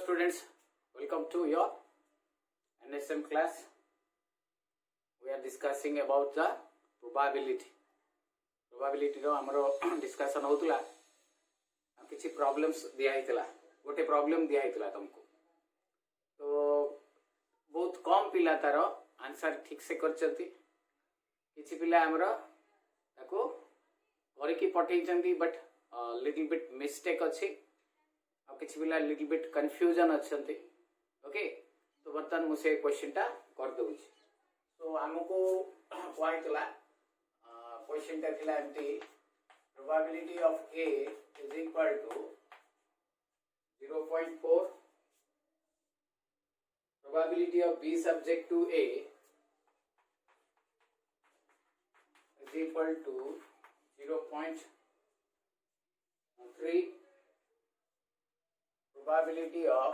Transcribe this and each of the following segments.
students, welcome to your NSM class. We are discussing about the probability रो हमरो discussion होतला किछि problems दिया हितला गोटे प्रॉब्लम दिया हितला तुमको तो बहुत कम पिला तार आंसर ठीक से करचंती किछि पिला हमरो ताको करके पठेइचंती बट लिटिल बिट मिस्टेक अछि और किछि पिला लिटिल बिट कंफ्यूजन अछंती ओके तो बर्तन मुसे क्वेश्चन टा कर दउछि तो हमको कहैतला क्वेश्चन टा थिला एमती probability of A is equal to 0.4 probability of B subject to A is equal to 0.3 probability of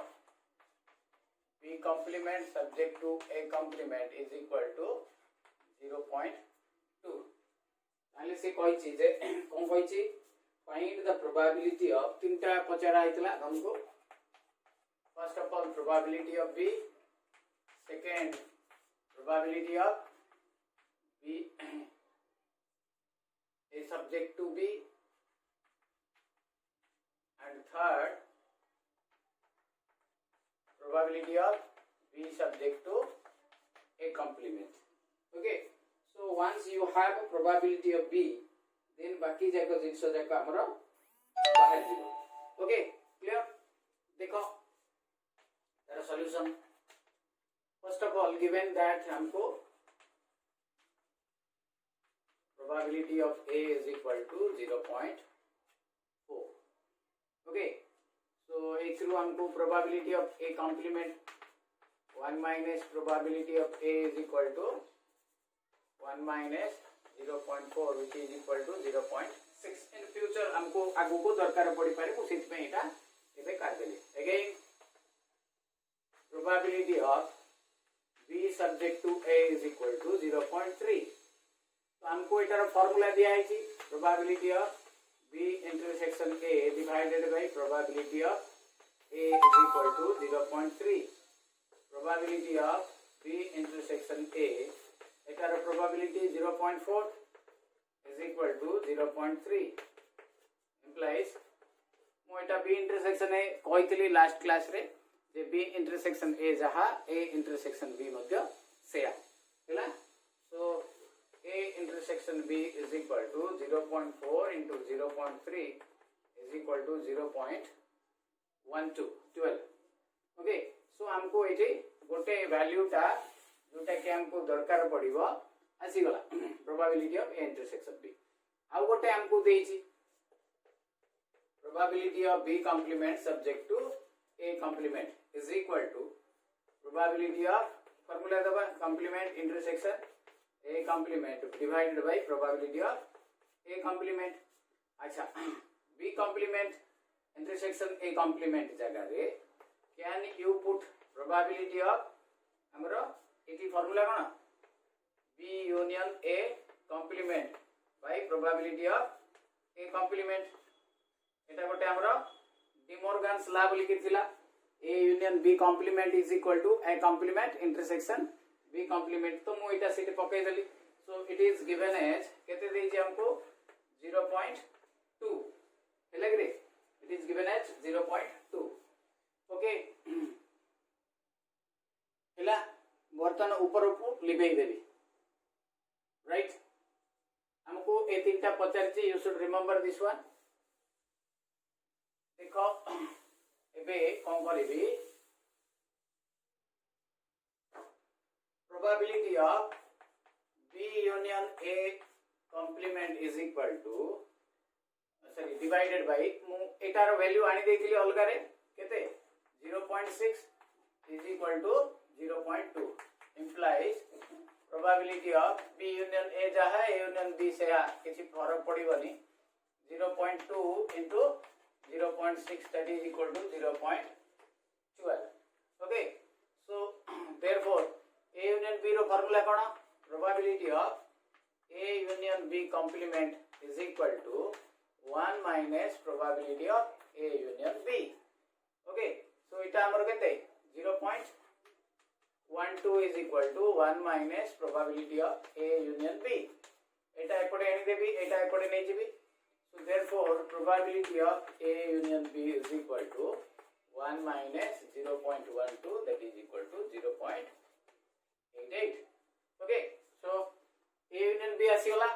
B complement subject to A complement is equal to 0.2 ताले से कोई चीज है कौन कोई चीज फाइंड द प्रोबेबिलिटी ऑफ तीनटा पचरा आइतला हमको first of all probability of B second probability of B A subject to B and third probability of B subject to A complement okay So once you have a probability of B, then बाकी जाको जिनसो जाको हमरो बाहर जीवो. Okay, clear? देखो तार solution. First of all, given that हमको probability of A is equal to 0.4. Okay, so एक थ्रू हमको probability of A complement 1 minus probability of A is equal to 1 minus 0.4 which is equal to 0.6 in future हमको आगु को दरकार पड़ी पारे को सिर्फ में इटा इबे कर देले again probability of B subject to A is equal to 0.3 तो हमको इटार फार्मूला दिया है जी probability of B intersection A divided by probability of A is equal to 0.3 probability of B intersection A एटार probability 0.4 is equal to 0.3 implies मो एटा B intersection A कहितली last class रे जे B intersection A जहा A intersection B मध्य सेया हैला सो A intersection B is equal to 0.4 into 0.3 is equal to 0.12 okay so हमको एठी गोटे वैल्यू टा जोटा कि हमको दरकार पड़िबो आसी गला probability of A intersection B आउ गोटे हमको देछि probability of B complement subject to A complement is equal to probability of formula दबा complement intersection A complement divided by probability of A complement अच्छा B complement intersection A complement जगह रे can you put probability of हमरो इटी formula कोन B union A complement by probability of A complement एटा गोटे हमरो De Morgan's law बोली किथिला A union B complement is equal to A complement intersection B complement तो मु इटा सिटी पकई देली so it is given as केते देई जे हमको 0.2 हेले ग्रे it is given as 0.2 okay हेला बर्तन ऊपर ऊपर लिबेई देबी राइट हमको ए तीनटा पचारची you should remember this one देखो एबे कोन करबी probability of B union A complement is equal to sorry divided by मु एटार वैल्यू आनी देथिली अलगा रे केते 0.6 is equal to 0.2 implies probability of B union A जहा A union B से किसी फरक पड़िबनी 0.2 into 0.6 that is equal to 0.12 okay so therefore A union B रो फार्मूला कोन probability of A union B complement is equal to 1 minus probability of A union B okay so इटा हमर केते 0.12 is equal to 1 minus probability of A union B. Etah एपटे any देबी एटा एपटे नै जिबी. So therefore probability of A union B is equal to 1 minus 0.12, that is equal to 0.88. Okay, so A union B आसीगला,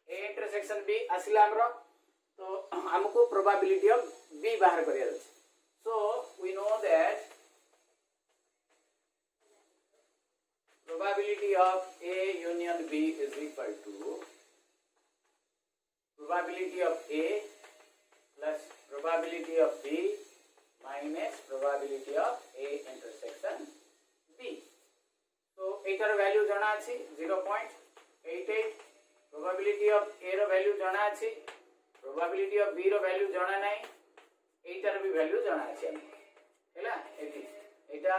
A intersection B आसीला हमरो. तो हमको probability of B बाहर करिया अछि. So we know that probability of A union B is equal to probability of A plus probability of B minus probability of A intersection B. So एटार value जाना अछि 0.88. probability of A row value जाना अछि, probability of B row value जाना नाही, एटार भी value जाना अछि हैला. एटी एटा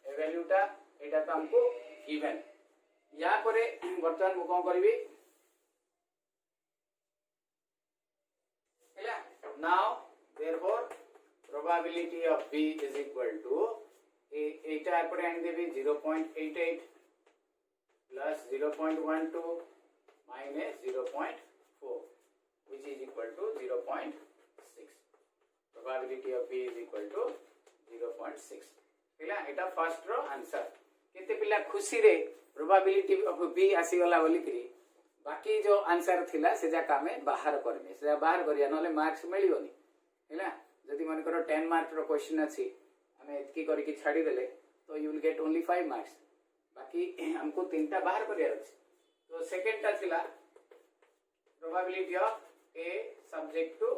ए value टा एटा तो हमको given. या परे वर्तमान मु कोन करबी हैला. now therefore probability of B is equal to एटा एपटे आनि देबी 0.88 plus 0.12 minus 0.4, which is equal to 0.6. probability of B is equal to 0.6. हैला. एटा फर्स्ट रो आंसर. केते पिला खुशी रे probability of B आसी गला बोली करी बाकी जो आंसर थिला से जाका में बाहर करबे, से बाहर करिया नले मार्क्स मिलियोनी हैला. जदि मन करो 10 मार्क रो क्वेश्चन अछि हमें एतकी करी कि छाडी देले तो you will get only 5 marks. बाकी हमको तीनटा बाहर करिया अछि. तो सेकंड टा थिला probability of A subject to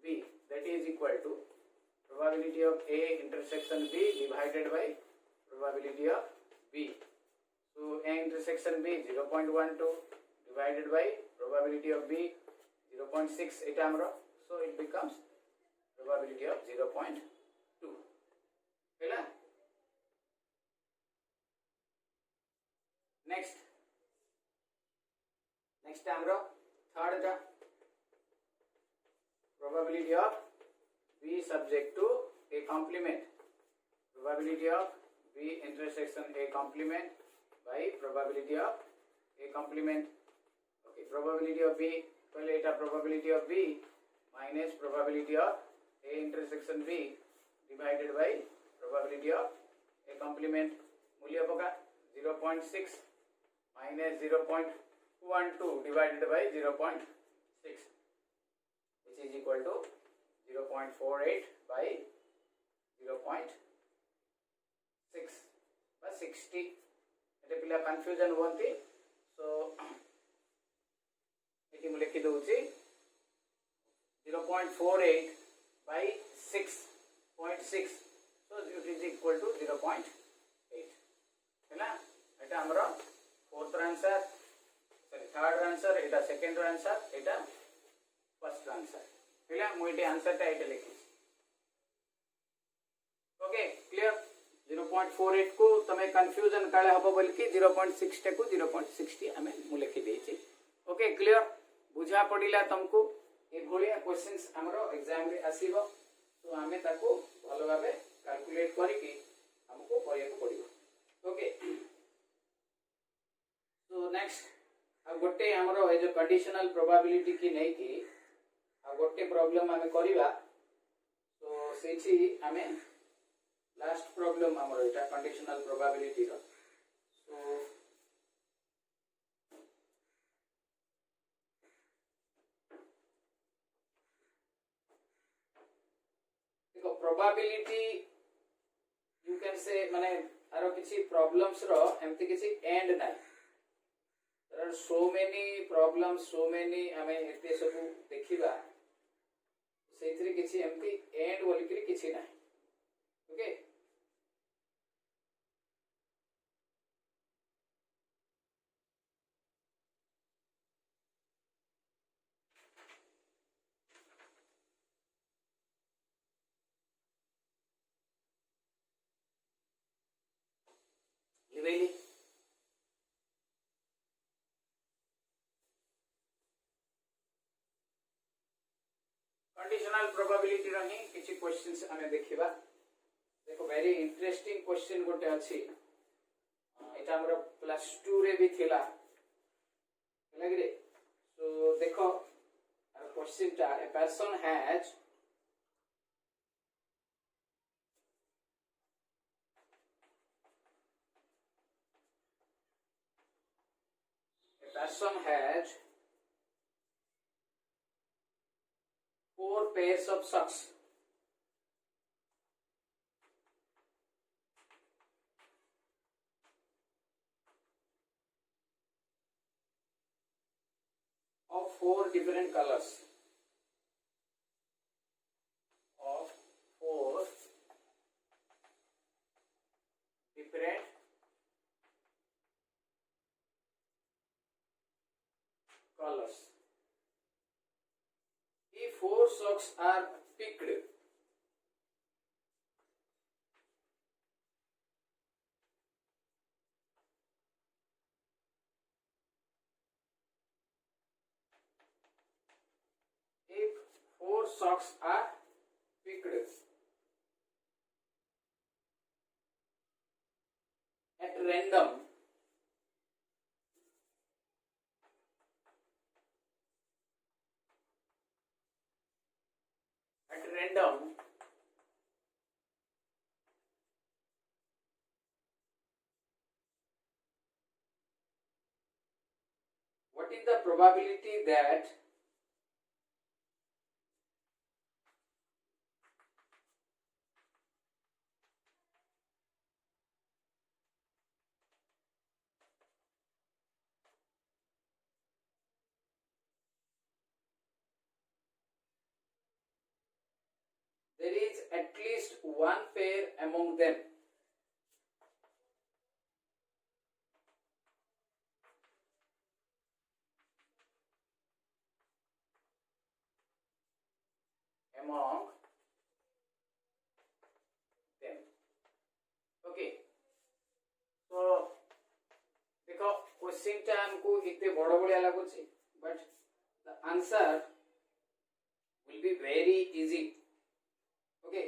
B, that is equal to probability of A intersection B divided by probability of B. So A intersection B 0.12 divided by probability of B 0.6 eta amro. So it becomes probability of 0.2. Hela. Next amro third the probability of B subject to A complement. Probability of B intersection A complement by probability of A complement. Okay, probability of B, well eta probability of B minus probability of A intersection B divided by probability of A complement. मूल्य पका 0.6 minus 0.12 divided by 0.6, which is equal to 0.48 by 0.6 by 60. एटे पिला confusion होंती. सो eighty मु लिखि दोउची 0.48 by 6.6, so it is equal to 0.8 हैला. एटा हमरो fourth answer, sorry third answer, एटा second answer, एटा first answer हैला. मु eighty answer टा एटा लिखि. Okay clear. 0.48 को तमे कंफ्यूजन काले हबो बोल कि 0.6 टा को 0.60 हमें मु लिखि देछि. Okay clear. बुझा पडिला तुमको ए भलिया क्वेश्चंस हमरो एग्जाम रे आसीबो. तो हमें ताको भलो भाबे कैलकुलेट करी कि हमको करिया को पडिबो. ओके. तो नेक्स्ट आ गोटे हमरो ए जो कंडीशनल प्रोबेबिलिटी की नै कि आ गोटे प्रॉब्लम हमें करिवा. तो सेछि हमें लास्ट प्रॉब्लम हमरो एटा कंडीशनल प्रोबेबिलिटी रो. सो देखो प्रोबेबिलिटी यू कैन से माने आरो किछि प्रॉब्लम्स रो एमति किछि एंड नाइ. There are so many problems, so many हमें एते सब देखिबा सेथि किछि एमति एंड बोली कि किछि नाइ. ओके. लिवेली कंडीशनल प्रोबेबिलिटी रही किछि क्वेश्चंस हमें देखिबा. देखो वेरी इंटरेस्टिंग क्वेश्चन गोटे अच्छी एटा हमर +2 रे भी थिला लगी रे सो देखो क्वेश्चन टा a person has four pairs of socks. Of four different colors. Of four different colors. If four socks are picked, socks are picked at random, what is the probability that there is at least one pair among them okay तो देखो question टा हमको इतने बड़ बड़िया लगुच but the answer will be very easy okay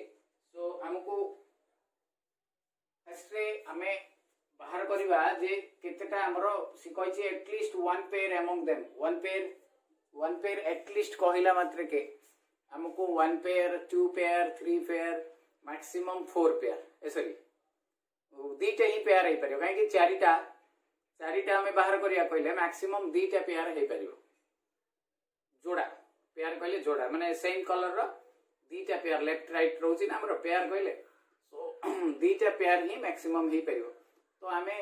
so हमको first ray हमें बाहर करवा जे केतेटा हमरो सिकई छै at least one pair among them one pair at least कहिला मात्र के हमको one pair two pair three pair maximum four pair sorry दीटा ही पेयर हो पार कहीं चारिटा हमें बाहर करिया कहले मैक्सिमम दीटा पेयर हो पार जोड़ा पेयर कहले जोड़ा माने सेम कलर रो दीटा पेयर लेफ्ट राइट रोची ना हमर पेयर कहले सो दीटा पेयर ही मैक्सिमम हो पार तो आमे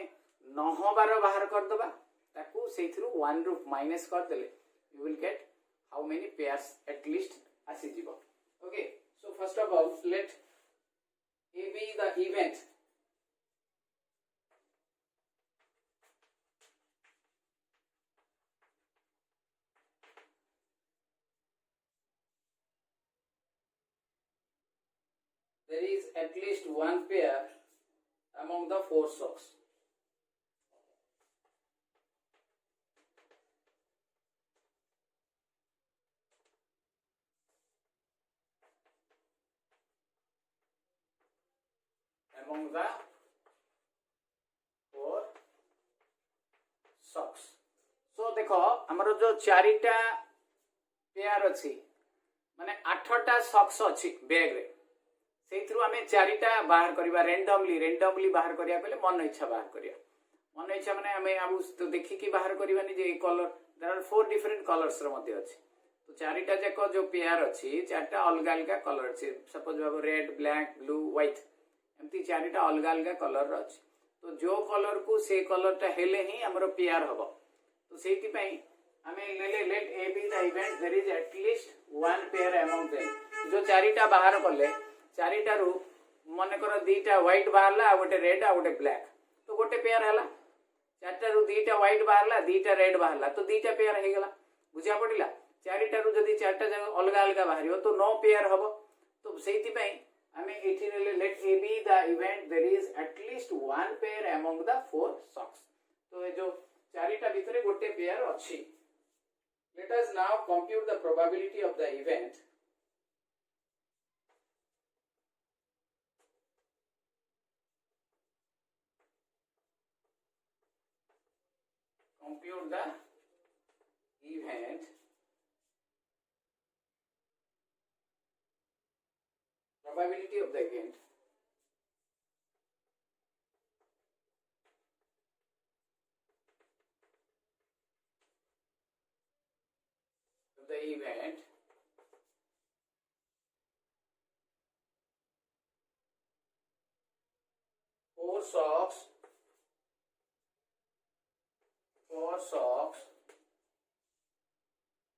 9 बाहर कर दबा ताकू सेथरु 1 रु माइनस कर देले you will get how many pairs at least आसी जीवो okay so first of all let A B the event there is at least one pair among the four socks. Among the four socks. So देखो हमरो जो चारिटा pair अछि माने 8टा socks अछि bag रे सेथरु हमें चारिटा बाहर करिवा रेंडमली बाहर करिया पले मन इच्छा बाहर करिया मन इच्छा माने हमें अब तो देखि कि बाहर करिवानी जे colour there are four different colours रो मध्ये अछि तो चारिटा जाको जो पेयर अछि चारटा अलग अलग कलर अछि सपोज बाबू रेड ब्लैक ब्लू व्हाइट एमती चारिटा अलग अलग कलर रो अछि तो जो कलर को से कलरटा हेले ही हमरो पेयर हबो तो सेति पई हमें let A B the event there is at least one pair among them जो चारिटा बाहर करले चारिटा रु मन कर दीटा व्हाइट बाहरला आ गोटे रेड आ गोटे ब्लैक तो गोटे पेयर हला चारटा रु दीटा व्हाइट बाहरला दीटा रेड बाहरला तो दीटा पेयर हे गेला बुझा पड़िला चारिटा रु जदी चारटा जगह अलग अलग बाहरियो तो नो पेयर हबो तो सेति पई हमें एठी let A B the event there is at least one pair among the four socks तो जो चारिटा भितरे गोटे पेयर अछि let us now compute the probability of the event conclude the event probability of the event four socks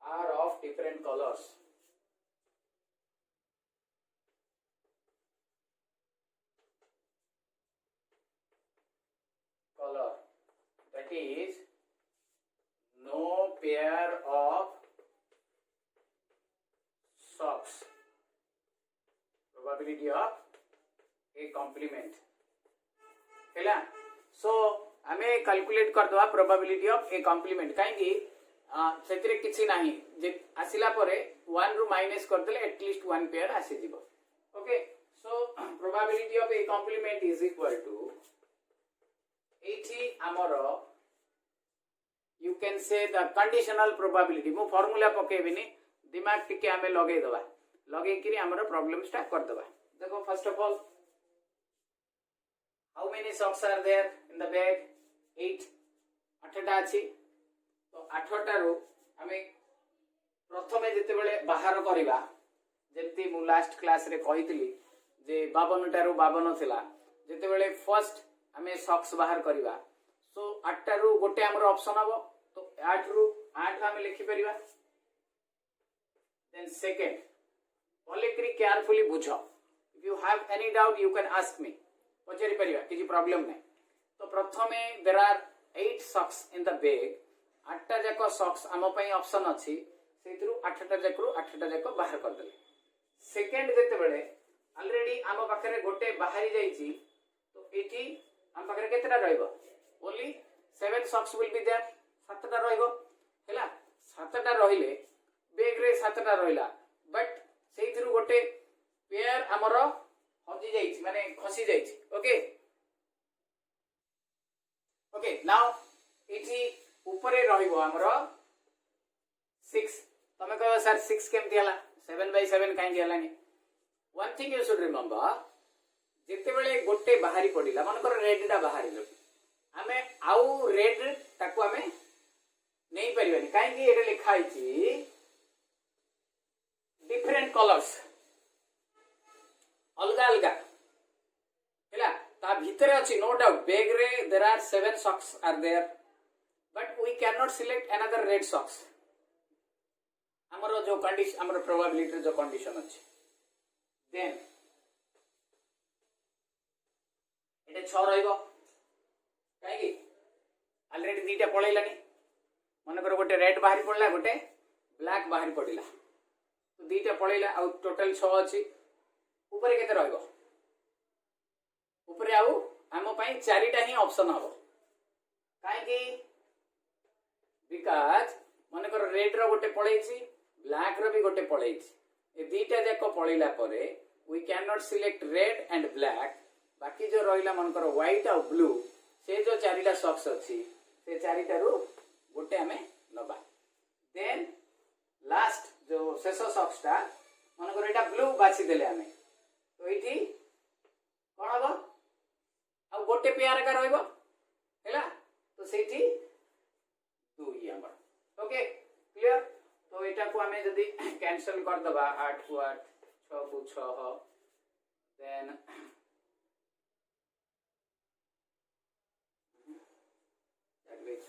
are of different colors. That is, no pair of socks. Probability of a complement. है सो आम calculate करदे probability of A complement कहीं किसी ना आसला one रु minus करदे at least one pair आसीज okay so probability of A complement is equal to एठी आमर you can say the conditional probability मु फार्मूला पकेबिनी दिमाग टिके आमे लगे दबा लगे कि आमर प्रॉब्लम स्टार्ट कर दबा देखो first of all how many socks are there in the bag 8 8टा अछि तो 8टा रो हमें प्रथमे जते बेले बाहर करबा जेति मु लास्ट क्लास रे कहितली जे 52टा रो 52 थिला जते बेले फर्स्ट हमें सॉक्स बाहर करबा सो 8टा रो गोटे हमर ऑप्शन हबो तो 8 रो 8 हमें लिखि परिबा देन सेकंड कलेक्टली केयरफुली बुझो if you have any doubt you can ask me पचारि परिबा किछि प्रॉब्लम नै तो प्रथमे there are 8 socks in the bag 8टा जाको सॉक्स आम पई ऑप्शन अछि सेतिरु 8टा जाकरू 8टा जाको बाहर कर देले सेकंड जेते बेले ऑलरेडी आम पाखरे गोटे बाहरी जाईची तो एठी आम पाखरे केतेटा रहइबो only 7 socks will be there 7टा रहइबो हैला 7टा रहिले बैग रे 7टा रहिला बट सेतिरु गोटे पेयर हमरो हजी जाईची माने खसी जाईची ओके ओके नाउ इठी ऊपरे रहिबो हमरो 6 तमे कहबो सर 6 केमति हला 7/7 काई हलानी one thing you should remember जेते बेले गोटे बाहरी पडिला मन कर रेड टा बाहरी लो हमें आउ रेड ताको हमें नहीं परिबानी काई कि एटा लिखा आइची डिफरेंट कलर्स अलग अलग है ता भीतर अच्छी नो डाउट बैग रे there are 7 socks are there but we can not select another red socks हमरो जो कंडीशन हमरो प्रोबेबिलिटी जो कंडीशन अछि देन एटे 6 रहइबो काहे कि ऑलरेडी दीटा पळैलानी मन कर गोटे रेड बाहरी पड़ला गोटे ब्लैक बाहरी पड़िला तो दीटा पळैला आ टोटल 6 अछि ऊपर केते रहइबो ऊपर आउ हम पई चारिटा ही ऑप्शन हबो काहे कि बिकॉज़ मन कर रेड रो गोटे पळैछि ब्लैक रो भी गोटे पळैछि ए दीटा जाको पळैला परे we can not select red and black बाकी जो रहिला मन कर व्हाइट और ब्लू से जो चारिटा सॉक्स अछि से चारिटा रो गोटे हमें नबा देन लास्ट जो शेष सॉक्स ता मन कर एटा ब्लू बाछि देले हमें तो इठी कोन हबो आ गोटे पेयर का रहइबो हैला तो सेठी दुई हमर ओके क्लियर तो एटा को हमें जदी कैंसिल कर दबा 8 को 8 6 को 6 देन दैट मेक्स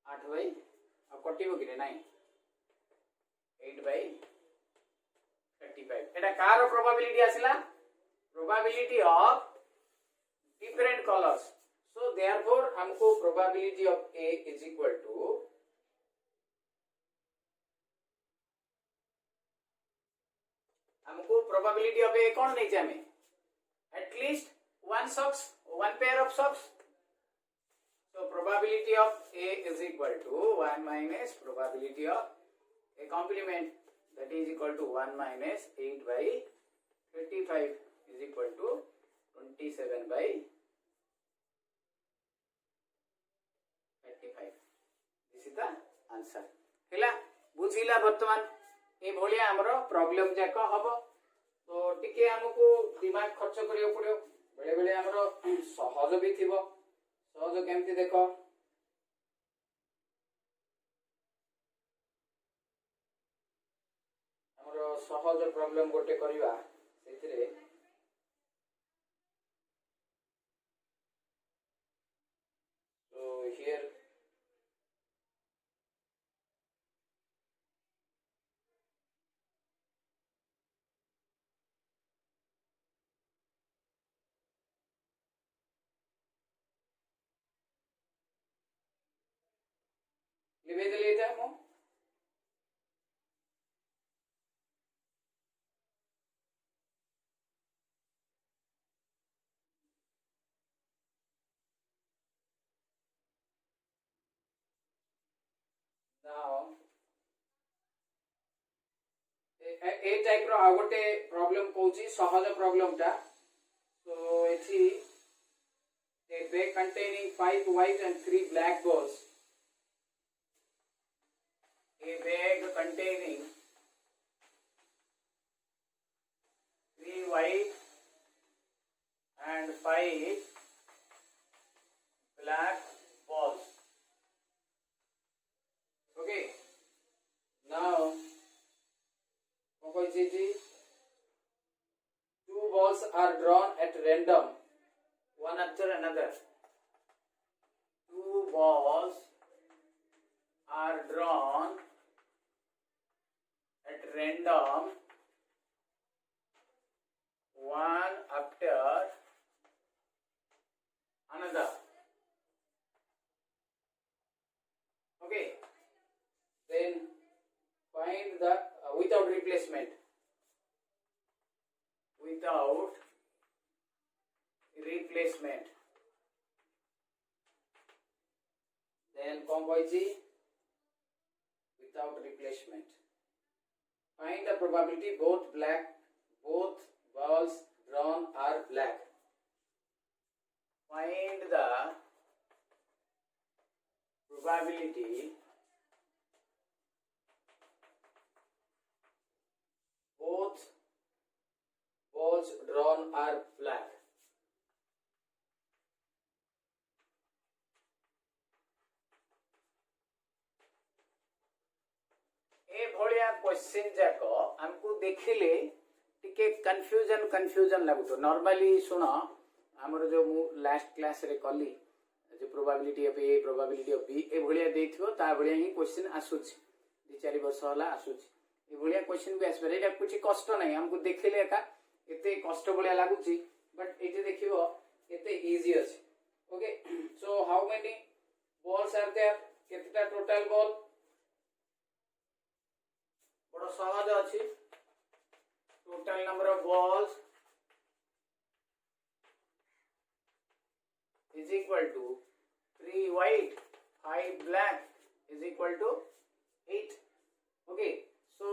8 भाई कटिबो कि नहीं 8/35 एटा कार प्रोबेबिलिटी आसिला probability of different colours so therefore हमको probability of A is equal to हमको प्रोबेबिलिटी ऑफ ए कौन नहीं चाहिए at least one socks one pair of socks so probability of A is equal to 1 minus probability of a complement that is equal to 1 minus 8/35 is equal to 27 by 35. This is the answer. ହେଲା बुझिला वर्तमान ए भलिया हमरो problem जाक हबो तो टिके हमकु दिमाग खर्च करियो पड़ियो बेले बेले हमरो सहज भी थिबो सहज केमती देखो हमरो सहज प्रॉब्लम गोटे करिवा सेथिरे so here लिवेदले एटा मो now ए टाइप रो आ गोटे प्रॉब्लम कहूची सहज प्रॉब्लम टा so एथि a bag containing 5 white and 3 black balls a bag containing 3 white and 5 black balls. Okay, now two balls are drawn at random one after another. Two balls are drawn at random one after another. Okay, then find the without replacement then without replacement find the probability both balls drawn are black. Find the probability both balls drawn are black. ए भलिया question जाको हमको देखिले टिके confusion लागुतो normally सुनो हमर जो मु लास्ट क्लास रे कली जो probability of A probability of B ए भलिया देथियो ता भलिया ही क्वेश्चन आसुछि 2-4 वर्ष होला आसुछि ए भलिया क्वेश्चन भी आसबे एटा कुछ कष्ट नै हमको देखिले एका एते कष्ट भलिया लागुछि बट एते देखिबो एते इजी अछि. Okay so how many balls are there केतेटा टोटल बॉल बड़ा सहज अछि total number of balls is equal to 3 white 5 black is equal to 8. Okay, so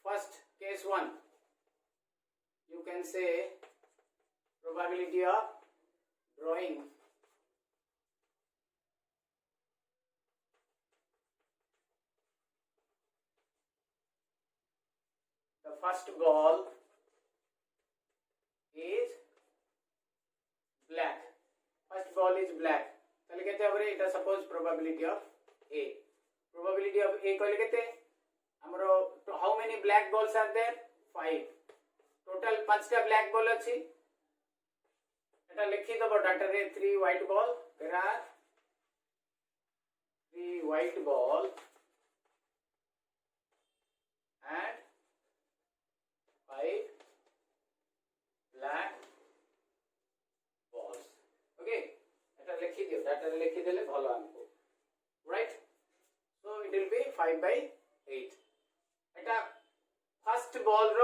first case 1 you can say probability of drawing the first ball is black. First ball is black. ताले कहते हैं it is suppose probability of A. Probability of A कहले कहते हमरो how many black balls are there? 5. Total 5 टा black ball अछि. एटा लिखि दबो डाटा रे 3 white ball. There are 3 white ball and 5 black balls. Okay, এটা লিখি দিও ডাটা লিখি দিলে ভালো আনবো right. So it will be 5 by 8. এটা ফার্স্ট বল র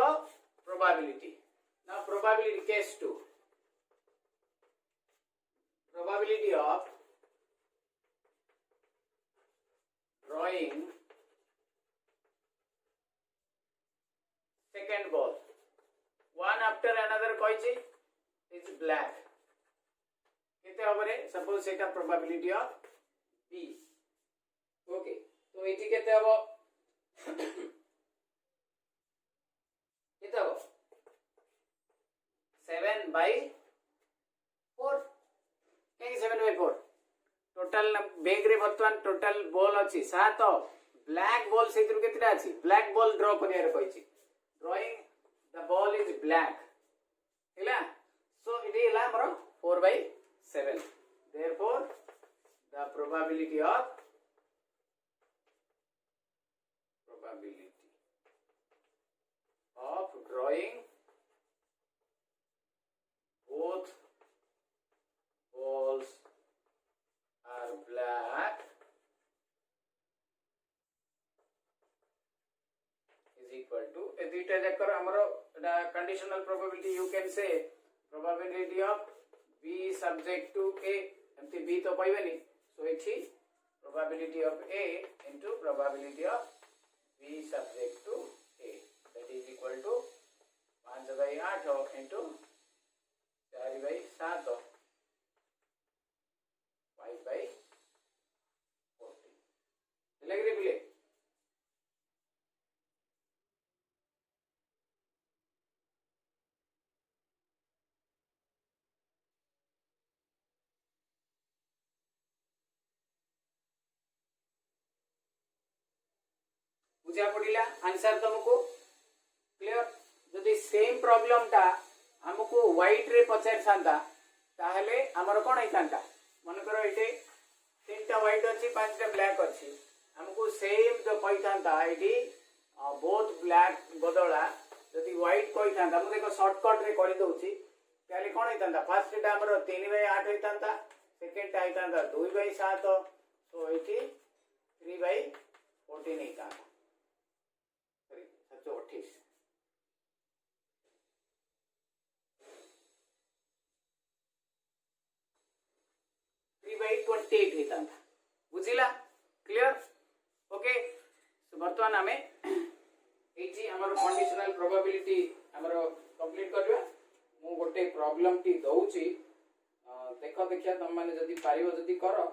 probability. Now probability case 2. Probability of drawing second ball one after another कहिछि इज ब्लैक केते हबरे सपोज सेटा प्रोबेबिलिटी ऑफ बी ओके तो एठी केते हबो केते हबो 7/4 के 7/4 टोटल बैग रे वर्तमान टोटल बॉल अछि 7 ब्लैक बॉल सेतिर केतेटा अछि ब्लैक बॉल ड्रॉ करियार कहिछि drawing the ball is black हैला सो इट इला हमर 4/7 therefore the probability of drawing both balls are black is equal to a duita jakar amaro the conditional probability you can say probability of b subject to a emti b to paibani so echi probability of a into probability of b subject to a that is equal to 5/8 into 4/7 5/40 लगरे बिले बुझा पड़िला answer तुमको clear जदि same problem टा हमको white रे पचार Santa ताहले हमर कोन होइतांता मन करो इटे तीनटा व्हाइट अछि पांचटा ब्लैक अछि हमको सेम जो कहितांता इटी बोथ ब्लैक बदला जदि व्हाइट कहितांता मु देखो शॉर्टकट रे करि दउची ताले कोन होइतांता फर्स्ट टा हमर 3/8 होइतांता सेकंड टा होइतांता 2/7 सो इटी 3/14 होइतांता 728 3/28 होता बुझिला क्लियर ओके सो वर्तमान हमें एजी हमर कंडीशनल प्रोबेबिलिटी हमर कंप्लीट करबा मु गोटे प्रॉब्लम टी दउची देखो देखिया तुम माने जदी पारिबो जदी करो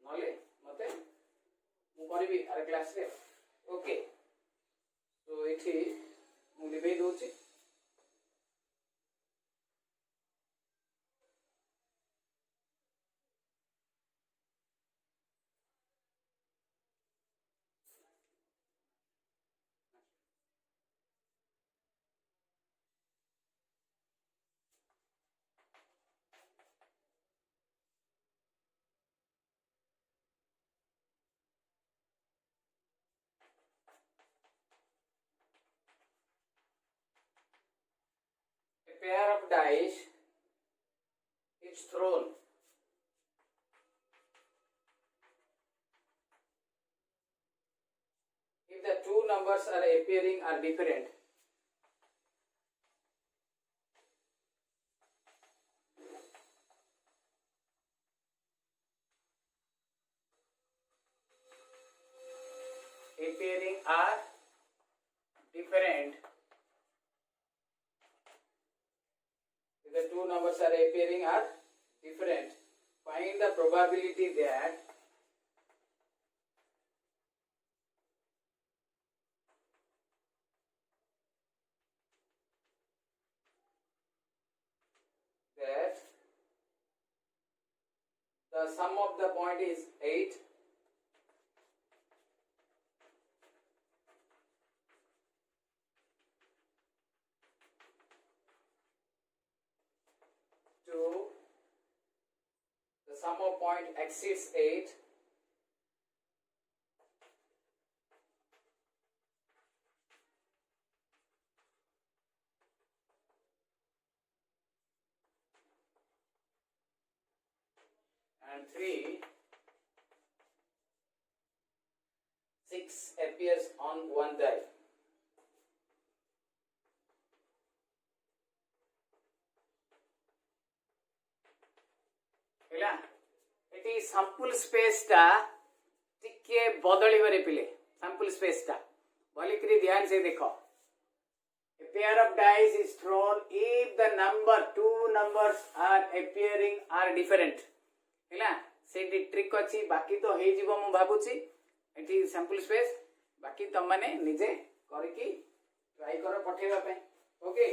नले मते मु करबी अरे क्लास रे ओके तो एठी मु लिबे दउची pair of dice is thrown if the two numbers are appearing are different the two numbers are appearing are different find the probability that the sum of the point is 8 the sum of point exceeds 8 and 3 6 appears on one die ହେଲା eighty sample space टा टिके बदली बरे पिले sample space टा भली करी ध्यान से देखो A pair of dice is thrown if the two numbers are appearing are different. हैला सेठी ट्रिक अछि बाकी तो हे जीवो मु भाबुची एठी सैंपल स्पेस बाकी तुम माने निजे करके ट्राई करो पठेबा पे ओके